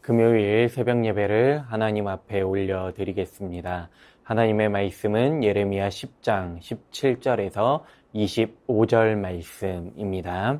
금요일 새벽 예배를 하나님 앞에 올려드리겠습니다. 하나님의 말씀은 예레미야 10장 17절에서 25절 말씀입니다.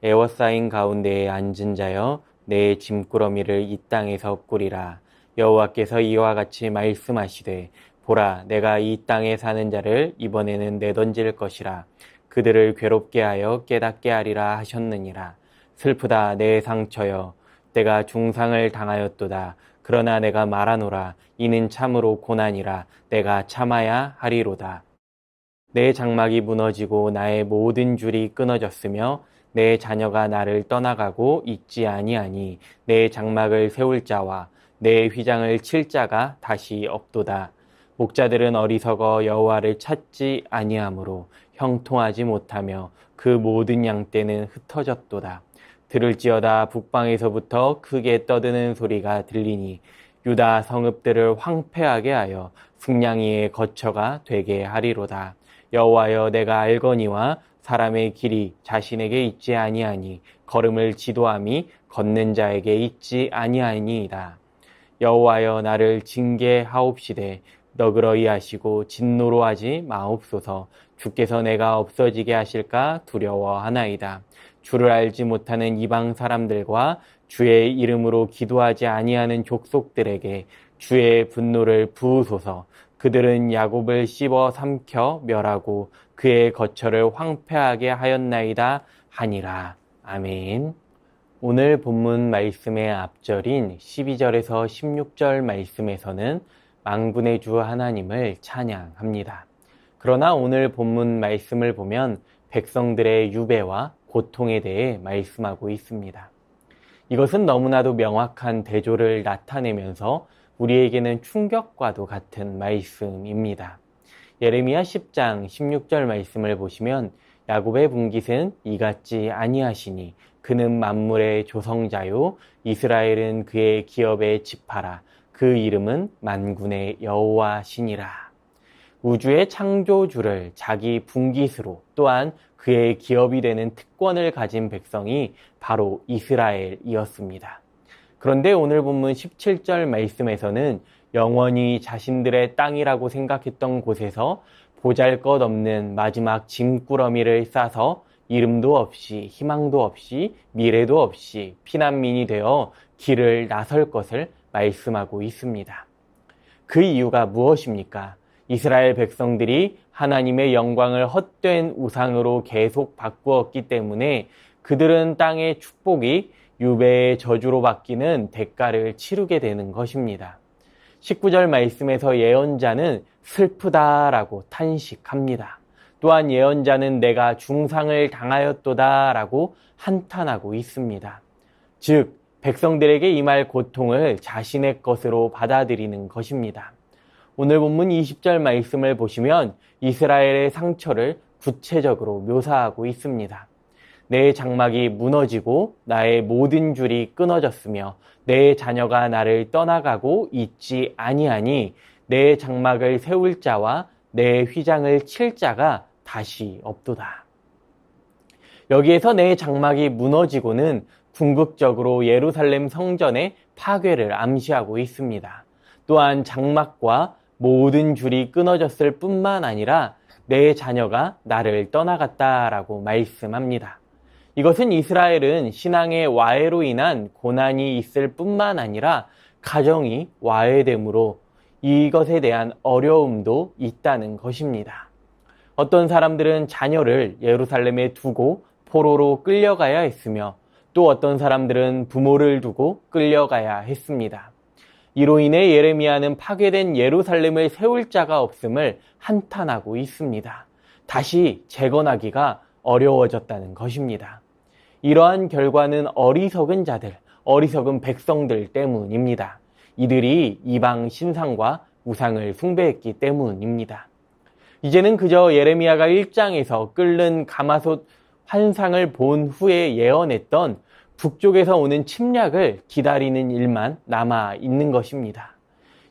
에워싸인 가운데에 앉은 자여 내 짐꾸러미를 이 땅에서 꾸리라. 여호와께서 이와 같이 말씀하시되 보라 내가 이 땅에 사는 자를 이번에는 내던질 것이라. 그들을 괴롭게 하여 깨닫게 하리라 하셨느니라. 슬프다 내 상처여 내가 중상을 당하였도다. 그러나 내가 말하노라. 이는 참으로 고난이라. 내가 참아야 하리로다. 내 장막이 무너지고 나의 모든 줄이 끊어졌으며 내 자녀가 나를 떠나가고 있지 아니하니 내 장막을 세울 자와 내 휘장을 칠 자가 다시 없도다. 목자들은 어리석어 여호와를 찾지 아니하므로 형통하지 못하며 그 모든 양떼는 흩어졌도다. 들을지어다 북방에서부터 크게 떠드는 소리가 들리니 유다 성읍들을 황폐하게 하여 승냥이의 거처가 되게 하리로다. 여호와여 내가 알거니와 사람의 길이 자신에게 있지 아니하니 걸음을 지도함이 걷는 자에게 있지 아니하니이다. 여호와여 나를 징계하옵시되 너그러이 하시고 진노로 하지 마옵소서. 주께서 내가 없어지게 하실까 두려워하나이다. 주를 알지 못하는 이방 사람들과 주의 이름으로 기도하지 아니하는 족속들에게 주의 분노를 부으소서. 그들은 야곱을 씹어 삼켜 멸하고 그의 거처를 황폐하게 하였나이다 하니라. 아멘. 오늘 본문 말씀의 앞절인 12절에서 16절 말씀에서는 만군의 주 하나님을 찬양합니다. 그러나 오늘 본문 말씀을 보면 백성들의 유배와 고통에 대해 말씀하고 있습니다. 이것은 너무나도 명확한 대조를 나타내면서 우리에게는 충격과도 같은 말씀입니다. 예레미야 10장 16절 말씀을 보시면 야곱의 분깃은 이같지 아니하시니 그는 만물의 조성자요 이스라엘은 그의 기업의 지파라. 그 이름은 만군의 여호와시니라. 우주의 창조주를 자기 분깃으로 또한 그의 기업이 되는 특권을 가진 백성이 바로 이스라엘이었습니다. 그런데 오늘 본문 17절 말씀에서는 영원히 자신들의 땅이라고 생각했던 곳에서 보잘것없는 마지막 짐꾸러미를 싸서 이름도 없이 희망도 없이 미래도 없이 피난민이 되어 길을 나설 것을 말씀하고 있습니다. 그 이유가 무엇입니까? 이스라엘 백성들이 하나님의 영광을 헛된 우상으로 계속 바꾸었기 때문에 그들은 땅의 축복이 유배의 저주로 바뀌는 대가를 치르게 되는 것입니다. 19절 말씀에서 예언자는 슬프다라고 탄식합니다. 또한 예언자는 내가 중상을 당하였도다라고 한탄하고 있습니다. 즉 백성들에게 임할 고통을 자신의 것으로 받아들이는 것입니다. 오늘 본문 20절 말씀을 보시면 이스라엘의 상처를 구체적으로 묘사하고 있습니다. 내 장막이 무너지고 나의 모든 줄이 끊어졌으며 내 자녀가 나를 떠나가고 있지 아니하니 내 장막을 세울 자와 내 휘장을 칠 자가 다시 없도다. 여기에서 내 장막이 무너지고는 궁극적으로 예루살렘 성전의 파괴를 암시하고 있습니다. 또한 장막과 모든 줄이 끊어졌을 뿐만 아니라 내 자녀가 나를 떠나갔다라고 말씀합니다. 이것은 이스라엘은 신앙의 와해로 인한 고난이 있을 뿐만 아니라 가정이 와해됨으로 이것에 대한 어려움도 있다는 것입니다. 어떤 사람들은 자녀를 예루살렘에 두고 포로로 끌려가야 했으며 또 어떤 사람들은 부모를 두고 끌려가야 했습니다. 이로 인해 예레미야는 파괴된 예루살렘을 세울 자가 없음을 한탄하고 있습니다. 다시 재건하기가 어려워졌다는 것입니다. 이러한 결과는 어리석은 자들, 어리석은 백성들 때문입니다. 이들이 이방 신상과 우상을 숭배했기 때문입니다. 이제는 그저 예레미야가 1장에서 끓는 가마솥 환상을 본 후에 예언했던 북쪽에서 오는 침략을 기다리는 일만 남아 있는 것입니다.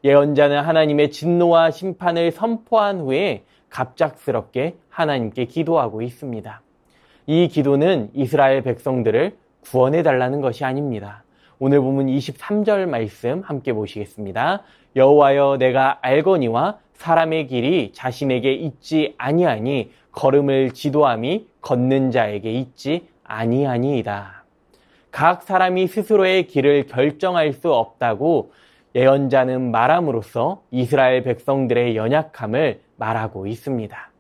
예언자는 하나님의 진노와 심판을 선포한 후에 갑작스럽게 하나님께 기도하고 있습니다. 이 기도는 이스라엘 백성들을 구원해달라는 것이 아닙니다. 오늘 본문 23절 말씀 함께 보시겠습니다. 여호와여 내가 알거니와 사람의 길이 자신에게 있지 아니하니 걸음을 지도함이 걷는 자에게 있지 아니하니이다. 각 사람이 스스로의 길을 결정할 수 없다고 예언자는 말함으로써 이스라엘 백성들의 연약함을 말하고 있습니다.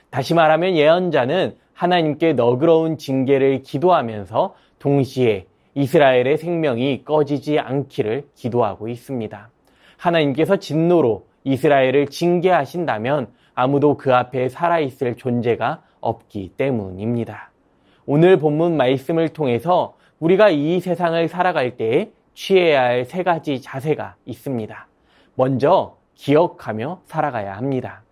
다시 말하면 예언자는 하나님께 너그러운 징계를 기도하면서 동시에 이스라엘의 생명이 꺼지지 않기를 기도하고 있습니다. 하나님께서 진노로 이스라엘을 징계하신다면 아무도 그 앞에 살아있을 존재가 없기 때문입니다. 오늘 본문 말씀을 통해서 우리가 이 세상을 살아갈 때에 취해야 할 3가지 자세가 있습니다. 먼저 기억하며 살아가야 합니다.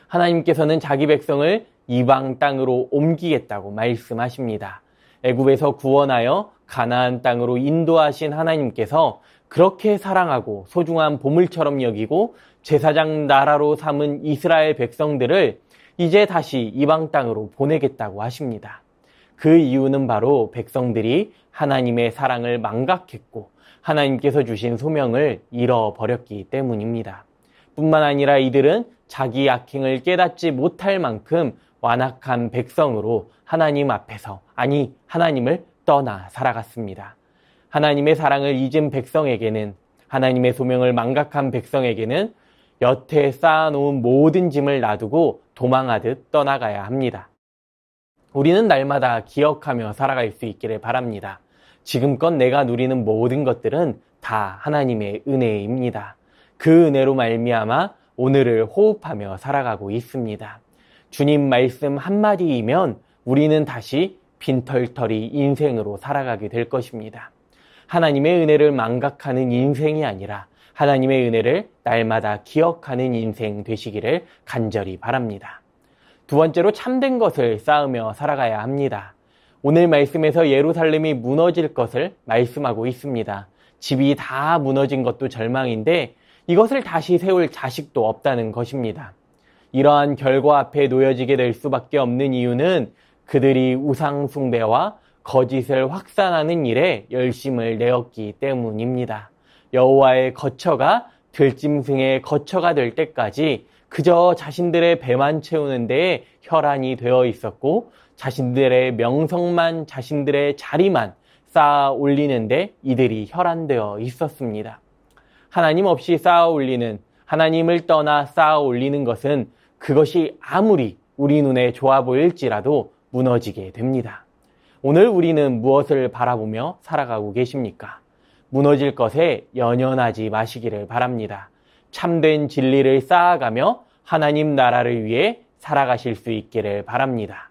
하나님께서는 자기 백성을 이방 땅으로 옮기겠다고 말씀하십니다. 애굽에서 구원하여 가나안 땅으로 인도하신 하나님께서 그렇게 사랑하고 소중한 보물처럼 여기고 제사장 나라로 삼은 이스라엘 백성들을 이제 다시 이방 땅으로 보내겠다고 하십니다. 그 이유는 바로 백성들이 하나님의 사랑을 망각했고 하나님께서 주신 소명을 잃어버렸기 때문입니다. 뿐만 아니라 이들은 자기 악행을 깨닫지 못할 만큼 완악한 백성으로 하나님 앞에서, 아니 하나님을 떠나 살아갔습니다. 하나님의 사랑을 잊은 백성에게는, 하나님의 소명을 망각한 백성에게는 여태 쌓아놓은 모든 짐을 놔두고 도망하듯 떠나가야 합니다. 우리는 날마다 기억하며 살아갈 수 있기를 바랍니다. 지금껏 내가 누리는 모든 것들은 다 하나님의 은혜입니다. 그 은혜로 말미암아 오늘을 호흡하며 살아가고 있습니다. 주님 말씀 한마디이면 우리는 다시 빈털터리 인생으로 살아가게 될 것입니다. 하나님의 은혜를 망각하는 인생이 아니라 하나님의 은혜를 날마다 기억하는 인생 되시기를 간절히 바랍니다. 두 번째로 참된 것을 쌓으며 살아가야 합니다. 오늘 말씀에서 예루살렘이 무너질 것을 말씀하고 있습니다. 집이 다 무너진 것도 절망인데 이것을 다시 세울 자식도 없다는 것입니다. 이러한 결과 앞에 놓여지게 될 수밖에 없는 이유는 그들이 우상 숭배와 거짓을 확산하는 일에 열심을 내었기 때문입니다. 여호와의 거처가 들짐승의 거처가 될 때까지 그저 자신들의 배만 채우는 데에 혈안이 되어 있었고 자신들의 명성만, 자신들의 자리만 쌓아 올리는데 이들이 혈안되어 있었습니다. 하나님 없이 쌓아 올리는, 하나님을 떠나 쌓아 올리는 것은 그것이 아무리 우리 눈에 좋아 보일지라도 무너지게 됩니다. 오늘 우리는 무엇을 바라보며 살아가고 계십니까? 무너질 것에 연연하지 마시기를 바랍니다. 참된 진리를 쌓아가며 하나님 나라를 위해 살아가실 수 있기를 바랍니다.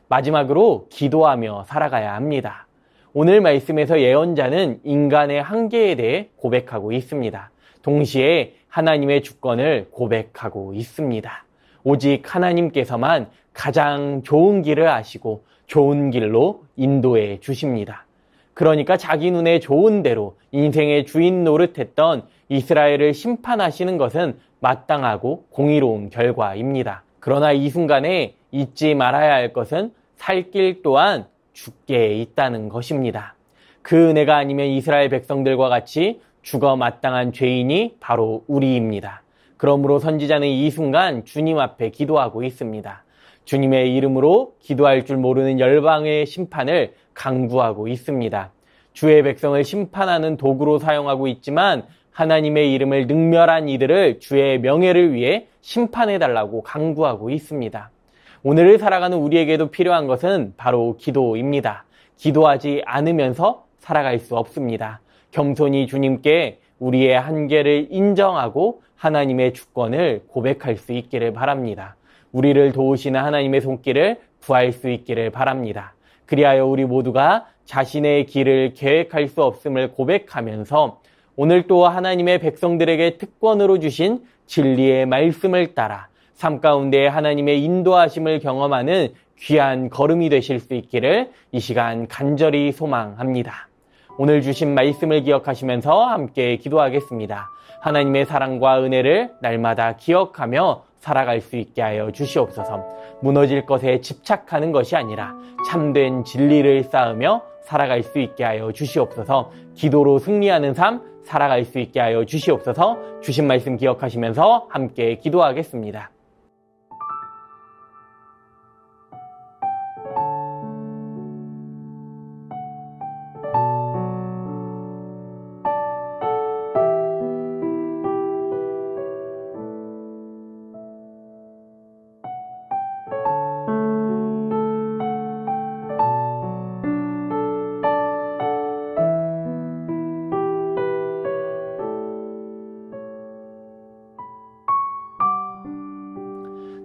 마지막으로 기도하며 살아가야 합니다. 오늘 말씀에서 예언자는 인간의 한계에 대해 고백하고 있습니다. 동시에 하나님의 주권을 고백하고 있습니다. 오직 하나님께서만 가장 좋은 길을 아시고 좋은 길로 인도해 주십니다. 그러니까 자기 눈에 좋은 대로 인생의 주인 노릇했던 이스라엘을 심판하시는 것은 마땅하고 공의로운 결과입니다. 그러나 이 순간에 잊지 말아야 할 것은 살 길 또한 주께 있다는 것입니다. 그 은혜가 아니면 이스라엘 백성들과 같이 죽어 마땅한 죄인이 바로 우리입니다. 그러므로 선지자는 이 순간 주님 앞에 기도하고 있습니다. 주님의 이름으로 기도할 줄 모르는 열방의 심판을 강구하고 있습니다. 주의 백성을 심판하는 도구로 사용하고 있지만 하나님의 이름을 능멸한 이들을 주의 명예를 위해 심판해달라고 강구하고 있습니다. 오늘을 살아가는 우리에게도 필요한 것은 바로 기도입니다. 기도하지 않으면서 살아갈 수 없습니다. 겸손히 주님께 우리의 한계를 인정하고 하나님의 주권을 고백할 수 있기를 바랍니다. 우리를 도우시는 하나님의 손길을 구할 수 있기를 바랍니다. 그리하여 우리 모두가 자신의 길을 계획할 수 없음을 고백하면서 오늘 또 하나님의 백성들에게 특권으로 주신 진리의 말씀을 따라 삶 가운데 하나님의 인도하심을 경험하는 귀한 걸음이 되실 수 있기를 이 시간 간절히 소망합니다. 오늘 주신 말씀을 기억하시면서 함께 기도하겠습니다. 하나님의 사랑과 은혜를 날마다 기억하며 살아갈 수 있게 하여 주시옵소서. 무너질 것에 집착하는 것이 아니라 참된 진리를 쌓으며 살아갈 수 있게 하여 주시옵소서. 기도로 승리하는 삶 살아갈 수 있게 하여 주시옵소서. 주신 말씀 기억하시면서 함께 기도하겠습니다.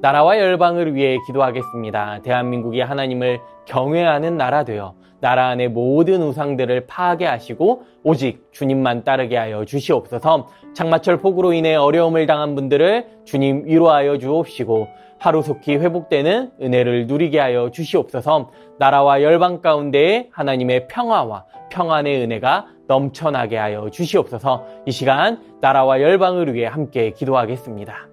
나라와 열방을 위해 기도하겠습니다. 대한민국이 하나님을 경외하는 나라 되어 나라 안의 모든 우상들을 파괴하시고 오직 주님만 따르게 하여 주시옵소서. 장마철 폭우로 인해 어려움을 당한 분들을 주님 위로하여 주옵시고 하루속히 회복되는 은혜를 누리게 하여 주시옵소서. 나라와 열방 가운데에 하나님의 평화와 평안의 은혜가 넘쳐나게 하여 주시옵소서. 이 시간 나라와 열방을 위해 함께 기도하겠습니다.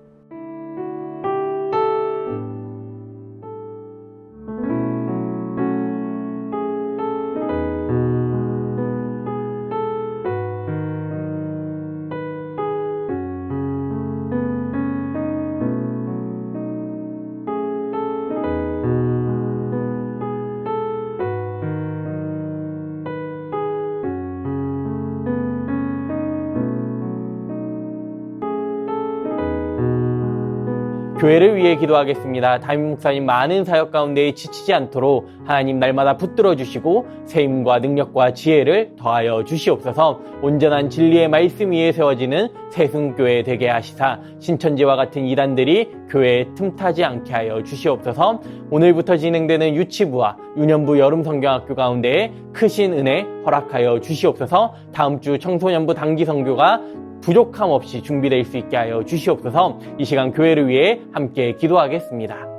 교회를 위해 기도하겠습니다. 담임 목사님 많은 사역 가운데 지치지 않도록 하나님 날마다 붙들어 주시고 세임과 능력과 지혜를 더하여 주시옵소서. 온전한 진리의 말씀 위에 세워지는 세승교회 되게 하시사 신천지와 같은 이단들이 교회에 틈타지 않게 하여 주시옵소서. 오늘부터 진행되는 유치부와 유년부 여름성경학교 가운데 크신 은혜 허락하여 주시옵소서. 다음 주 청소년부 단기성교가 부족함 없이 준비될 수 있게 하여 주시옵소서. 이 시간 교회를 위해 함께 기도하겠습니다.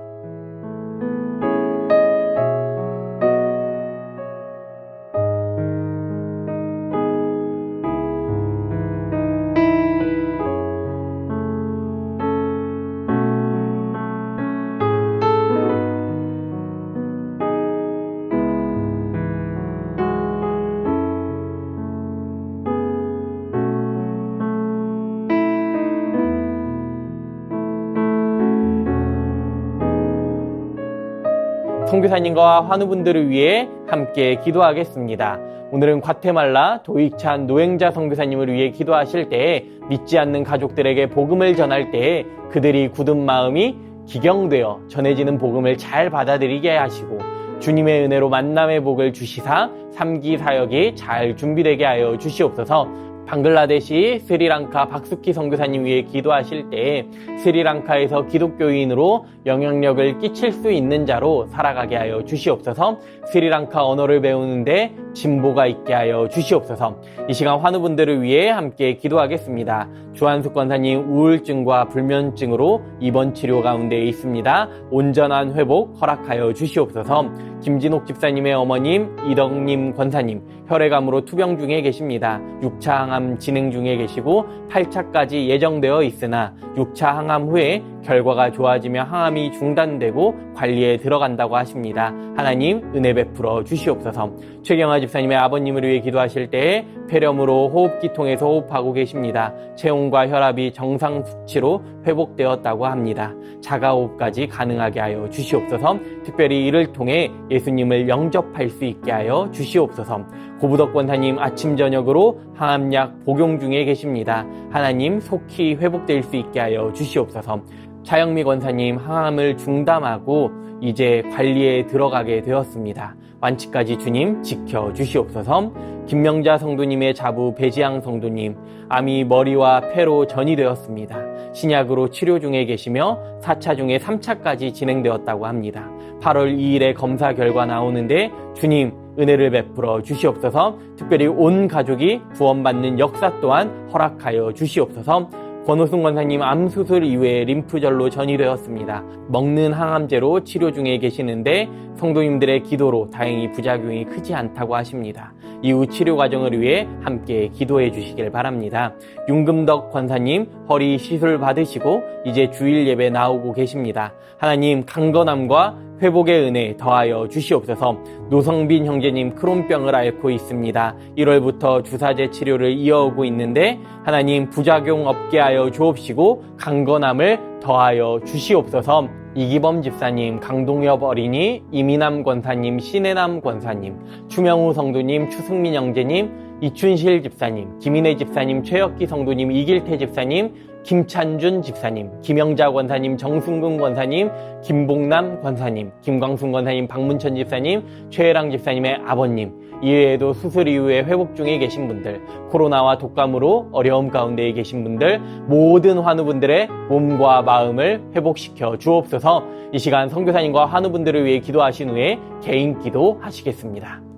선교사님과 환우분들을 위해 함께 기도하겠습니다. 오늘은 과테말라 도익찬 노행자 선교사님을 위해 기도하실 때에 믿지 않는 가족들에게 복음을 전할 때에 그들이 굳은 마음이 기경되어 전해지는 복음을 잘 받아들이게 하시고 주님의 은혜로 만남의 복을 주시사 3기 사역이 잘 준비되게 하여 주시옵소서. 방글라데시 스리랑카 박수키 선교사님 위해 기도하실 때 스리랑카에서 기독교인으로 영향력을 끼칠 수 있는 자로 살아가게 하여 주시옵소서. 스리랑카 언어를 배우는데 진보가 있게 하여 주시옵소서. 이 시간 환우분들을 위해 함께 기도하겠습니다. 주한숙 권사님 우울증과 불면증으로 입원 치료 가운데 있습니다. 온전한 회복 허락하여 주시옵소서. 김진옥 집사님의 어머님 이덕님 권사님 혈액암으로 투병 중에 계십니다. 6차 항암 진행 중에 계시고 8차까지 예정되어 있으나 6차 항암 후에 결과가 좋아지며 항암이 중단되고 관리에 들어간다고 하십니다. 하나님 은혜 베풀어 주시옵소서. 최경아 집사님의 아버님을 위해 기도하실 때에 폐렴으로 호흡기 통해서 호흡하고 계십니다. 체온과 혈압이 정상 수치로 회복되었다고 합니다. 자가호흡까지 가능하게 하여 주시옵소서. 특별히 이를 통해 예수님을 영접할 수 있게 하여 주시옵소서. 고부덕 권사님 아침 저녁으로 항암약 복용 중에 계십니다. 하나님 속히 회복될 수 있게 하여 주시옵소서. 차영미 권사님 항암을 중단하고 이제 관리에 들어가게 되었습니다. 완치까지 주님 지켜주시옵소서. 김명자 성도님의 자부 배지양 성도님 암이 머리와 폐로 전이되었습니다. 신약으로 치료 중에 계시며 4차 중에 3차까지 진행되었다고 합니다. 8월 2일에 검사 결과 나오는데 주님 은혜를 베풀어 주시옵소서. 특별히 온 가족이 구원받는 역사 또한 허락하여 주시옵소서. 권호승 권사님 암수술 이후에 림프절로 전이되었습니다. 먹는 항암제로 치료 중에 계시는데 성도님들의 기도로 다행히 부작용이 크지 않다고 하십니다. 이후 치료 과정을 위해 함께 기도해 주시길 바랍니다. 윤금덕 권사님 허리 시술 받으시고 이제 주일 예배 나오고 계십니다. 하나님 강건함과 회복의 은혜 더하여 주시옵소서. 노성빈 형제님 크론병을 앓고 있습니다. 1월부터 주사제 치료를 이어오고 있는데 하나님 부작용 없게 하여 주옵시고 강건함을 더하여 주시옵소서. 이기범 집사님, 강동엽 어린이, 이민남 권사님, 신혜남 권사님, 추명우 성도님, 추승민 형제님, 이춘실 집사님, 김인혜 집사님, 최혁기 성도님, 이길태 집사님, 김찬준 집사님, 김영자 권사님, 정승근 권사님, 김봉남 권사님, 김광순 권사님, 박문천 집사님, 최혜랑 집사님의 아버님, 이외에도 수술 이후에 회복 중에 계신 분들, 코로나와 독감으로 어려움 가운데 계신 분들, 모든 환우분들의 몸과 마음을 회복시켜 주옵소서. 이 시간 선교사님과 환우분들을 위해 기도하신 후에 개인 기도 하시겠습니다.